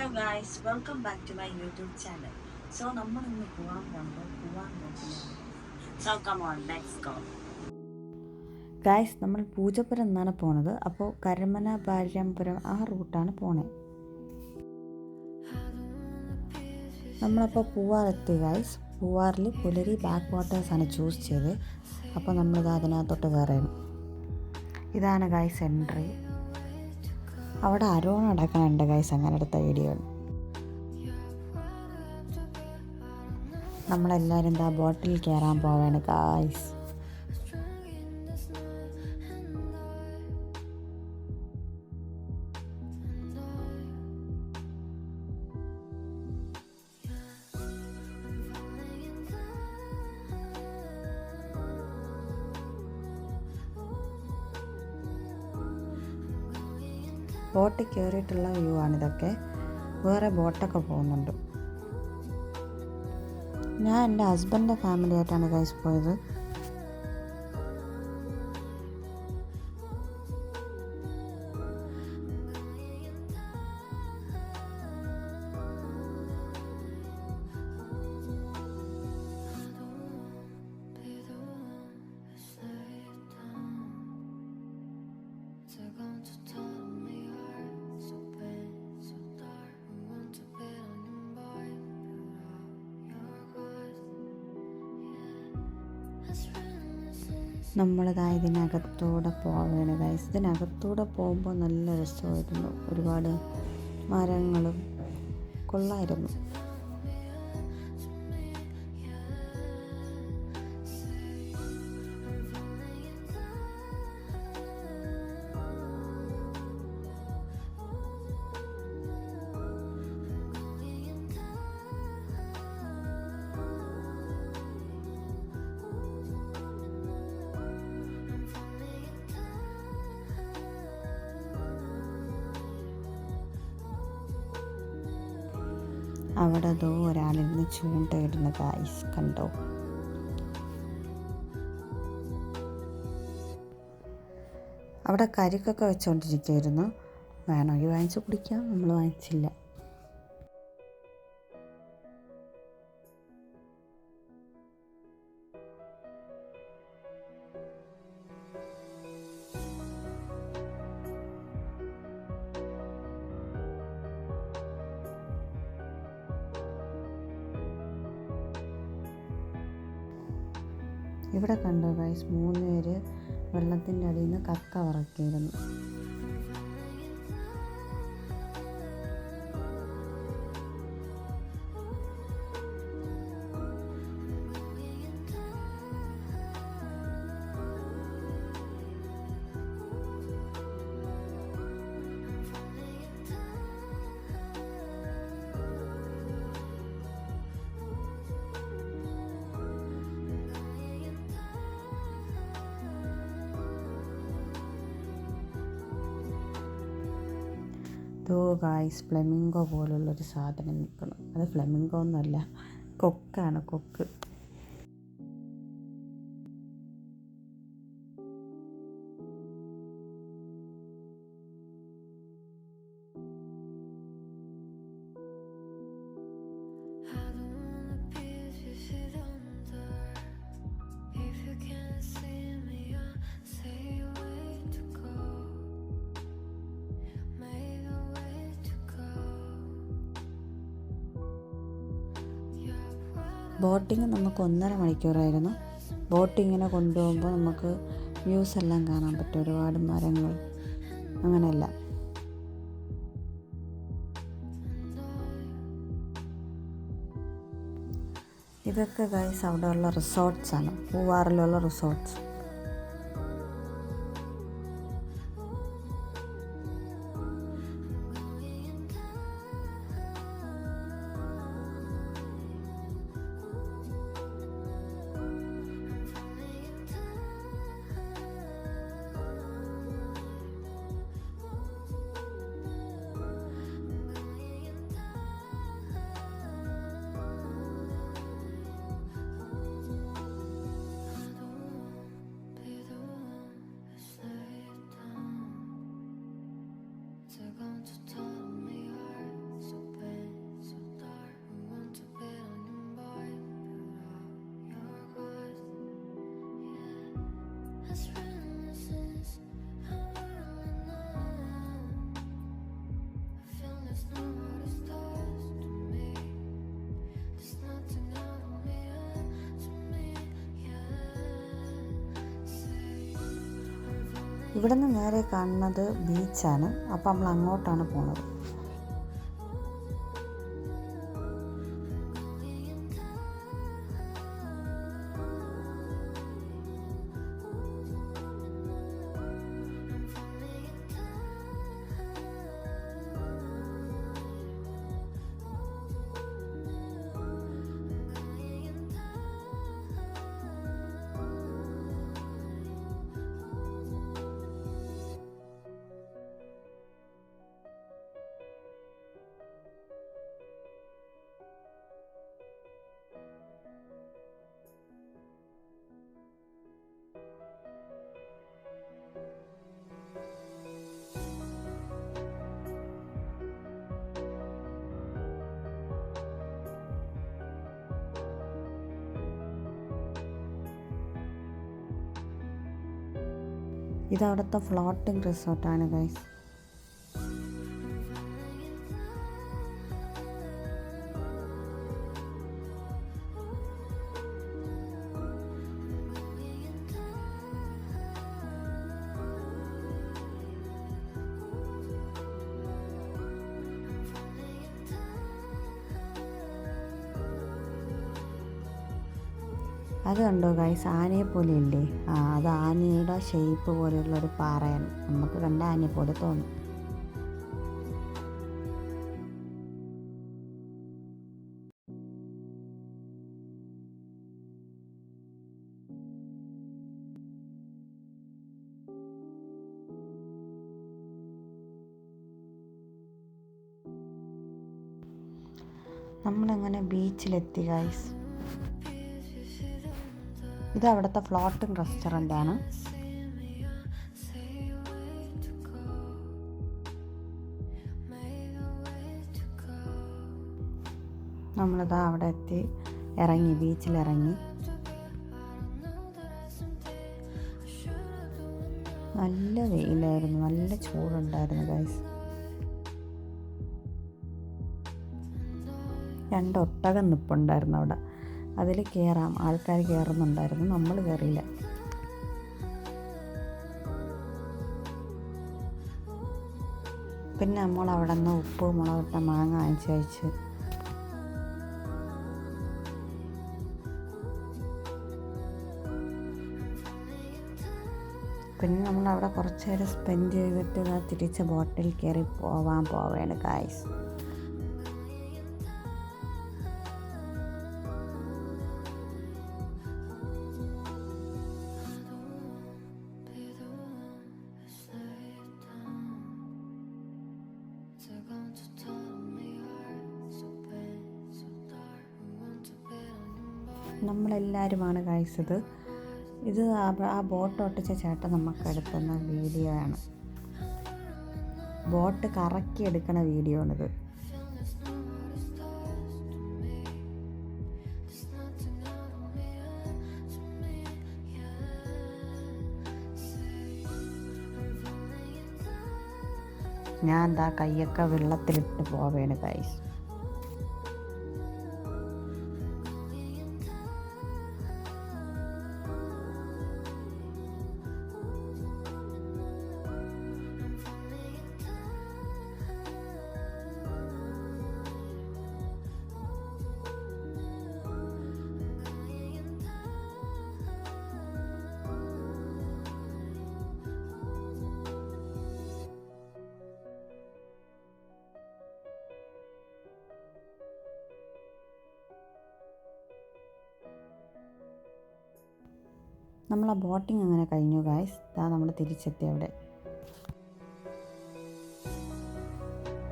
Hello guys, welcome back to my YouTube channel. So നമ്മൾ ഇന്ന് പോകാൻ പോകുന്നത് so come on let's go. Guys, നമ്മൾ പൂജപ്പുരം എന്നാണ് പോണത്. അപ്പോൾ കരമന ഭാര്യമ്പുരം ആ റൂട്ടാണ് പോണേ. നമ്മളപ്പോൾ പൂവാറെത്തി ഗായ്സ്. പൂവാറിൽ പുലരി ബാക്ക് വാട്ടേഴ്സാണ് ചൂസ് ചെയ്തത്. അപ്പോൾ നമ്മളിത് അതിനകത്തോട്ട് കയറുന്നു. ഇതാണ് ഗായ്സ് എൻട്രി. അവിടെ അരോണം അടക്കണുണ്ട് ഗൈസ്. അങ്ങനെ എടുത്ത വീഡിയോ നമ്മളെല്ലാവരും എന്താ ബോട്ടിൽ കയറാൻ പോവാണ് ഗായ്സ്. ബോട്ടിൽ കയറിയിട്ടുള്ള വ്യൂ ആണിതൊക്കെ. വേറെ ബോട്ടൊക്കെ പോകുന്നുണ്ട്. ഞാൻ എൻ്റെ ഹസ്ബൻഡിൻ്റെ ഫാമിലി ആയിട്ടാണ് ഗൈസ് പോയത്. നമ്മളിതാ ഇതിനകത്തൂടെ പോവുകയാണ് ഗൈസ്. ഇതിനകത്തൂടെ പോകുമ്പോൾ നല്ല രസമായിരുന്നു. ഒരുപാട് മരങ്ങളും കൊള്ളായിരുന്നു. അവിടെ അതോ ഒരാളിരുന്ന് ചൂണ്ടയിടുന്ന ഗൈസ് കണ്ടോ. അവിടെ കരിക്കൊക്കെ വെച്ചുകൊണ്ടിരിക്കുകയായിരുന്നു. വേണമെങ്കിൽ വാങ്ങിച്ച് കുടിക്കാം. നമ്മൾ വാങ്ങിച്ചില്ല. ഇവിടെ കണ്ടോ ഗൈസ്, 3 പേര് വെള്ളത്തിൻ്റെ അടിയിൽ നിന്ന് കക്ക വറക്കിയിരുന്നു. ദോ ഗായ്സ്, ഫ്ലെമിംഗോ പോലുള്ളൊരു സാധനം നിൽക്കണം. അത് ഫ്ലെമിംഗോ ഒന്നുമല്ല, കൊക്കാണ്, കൊക്ക്. ബോട്ടിങ് നമുക്ക് 1.5 മണിക്കൂറായിരുന്നു. ബോട്ടിങ്ങിനെ കൊണ്ടുപോകുമ്പോൾ നമുക്ക് വ്യൂസ് എല്ലാം കാണാൻ പറ്റും. ഒരുപാട് മരങ്ങൾ അങ്ങനെയല്ല. ഇതൊക്കെ ഗൈസ് അവിടെയുള്ള റിസോർട്ട്സാണ്, പൂവാറിലുള്ള റിസോർട്ട്സ്. ഇവിടെ നിന്ന് നേരെ കാണുന്നത് ബീച്ചാണ്. അപ്പോൾ നമ്മൾ അങ്ങോട്ടാണ് പോകുന്നത്. ഇത് അവിടുത്തെ ഫ്ലോട്ടിംഗ് റിസോർട്ടാണ് ഗൈസ്. അത് കണ്ടോ ഗൈസ്, ആനയെ പോലെ ഇല്ലേ? അത് ആനയുടെ ഷേപ്പ് പോലെയുള്ളൊരു പാറയാണ്. നമുക്ക് കണ്ട ആനയെ പോലെ തോന്നും. നമ്മളങ്ങനെ ബീച്ചിലെത്തി ഗൈസ്. ഇത് അവിടുത്തെ ഫ്ലോട്ടിംഗ് റെസ്റ്റോറൻ്റാണ്. നമ്മളിതാ അവിടെ എത്തി ഇറങ്ങി, ബീച്ചിലിറങ്ങി. നല്ല വെയിലായിരുന്നു, നല്ല ചൂടുണ്ടായിരുന്നു ഗൈസ്. 2 ഒട്ടകം നിൽപ്പുണ്ടായിരുന്നു അവിടെ. അതിൽ കയറാം, ആൾക്കാർ കയറുന്നുണ്ടായിരുന്നു. നമ്മൾ കയറിയില്ല. പിന്നെ നമ്മൾ അവിടെ നിന്ന് ഉപ്പ് മുളകിട്ട മാങ്ങ വാങ്ങിച്ച് കഴിച്ച്. പിന്നെ നമ്മളവിടെ കുറച്ച് നേരം സ്പെൻഡ് ചെയ്തിട്ട് തിരിച്ച് ബോട്ടിൽ കയറി പോവേണ് ഗൈസ്. നമ്മളെല്ലാവരുമാണ് കഴിച്ചത്. ഇത് ആ ബോട്ട് ഒട്ടിച്ച ചേട്ടൻ നമുക്ക് എടുക്കുന്ന വീഡിയോ ആണ്. ബോട്ട് കറക്കി എടുക്കുന്ന വീഡിയോ ആണിത്. ഞാൻ എന്താ കൈയൊക്കെ വെള്ളത്തിലിട്ട് പോവേണ് ഗൈസ്. നമ്മൾ ആ ബോട്ടിങ് അങ്ങനെ കഴിഞ്ഞു ഗായ്സ്. നമ്മൾ തിരിച്ചെത്തി അവിടെ.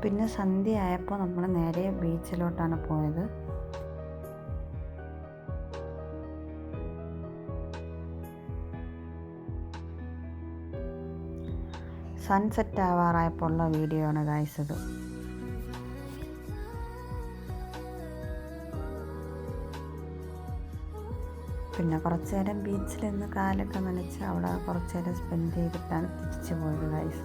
പിന്നെ സന്ധ്യ ആയപ്പോൾ നമ്മൾ നേരെ ബീച്ചിലോട്ടാണ് പോയത്. സൺസെറ്റ് ആവാറായപ്പോൾ ഉള്ള വീഡിയോ ആണ് ഗായ്സ് ഇത്. പിന്നെ കുറച്ച് നേരം ബീച്ചിൽ നിന്ന് കാലൊക്കെ നനച്ച് അവിടെ കുറച്ച് നേരം സ്പെൻഡ് ചെയ്തിട്ടാണ് തിരിച്ചു പോയത് ഗൈസ്.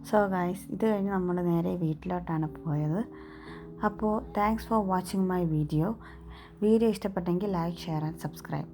സോ ഗൈസ്, ഇത് കഴിഞ്ഞ് നമ്മൾ നേരെ വീട്ടിലോട്ടാണ് പോയത്. അപ്പോൾ thanks for watching my video. Video ഇഷ്ടപ്പെട്ടെങ്കിൽ ലൈക്ക്, ഷെയർ ആൻഡ് സബ്സ്ക്രൈബ്.